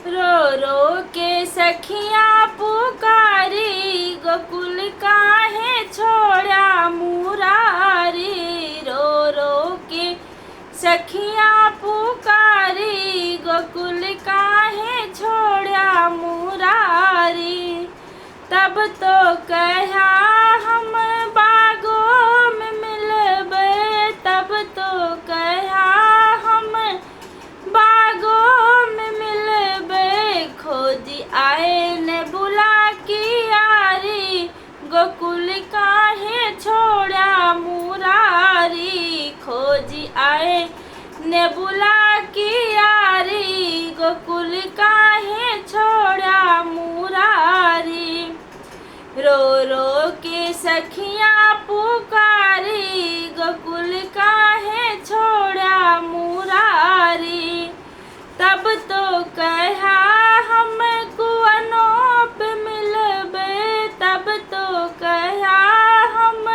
रो रो के सखियाँ पुकारी, गोकुल काहे छोड़ा मुरारी। रो रो के सखियाँ पुकारी, गोकुल काहे छोड़ा मुरारी। तब तो कहा हम बागों में मिलबे, तब तो कहा हम बागों में मिलबे। खोजी आए ने बुला की यारी, गोकुल काहे छोड़ा मुरारी। खोजी आए ने बुला की यारी, गोकुल काहे छोड़ा मुरारी। रो रो के सखियाँ पुकारी, गोकुल काहे छोड़ा मुरारी। तब तो कहा हम कुआनों पे मिलबे, तब तो कहा हम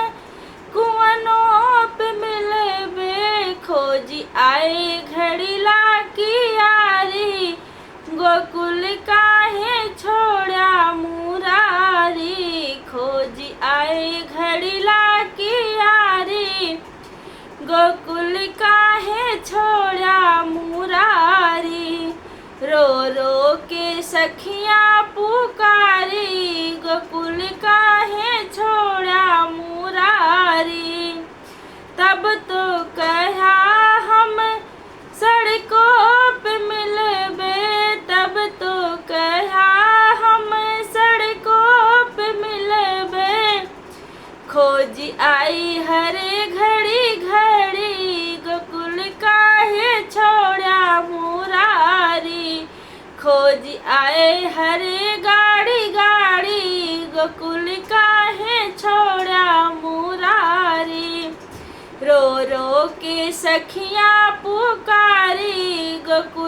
कुआनों पे मिलबे। खोजी आए घड़ीला की यारी, गोकुल काहे छोड़ा मुरारी। खोजी आए घड़ीला की यारी, गोकुल काहे छोड़ा मुरारी। रो रो के सखियाँ पुकारी, गोकुल काहे छोड़ा मुरारी। तब तो कहा हम सड़कों पे मिलबे, तब तो कहा हम सड़कों पे मिलबे। खोजी आई हरे घड़ी घड़ी, गोकुल काहे छोड़ा मुरारी। खोजी आए हरे गाड़ी गाड़ी, गोकुल काहे छोड़ा मुरारी। रो रो के सखियाँ पुकारी, गोकुल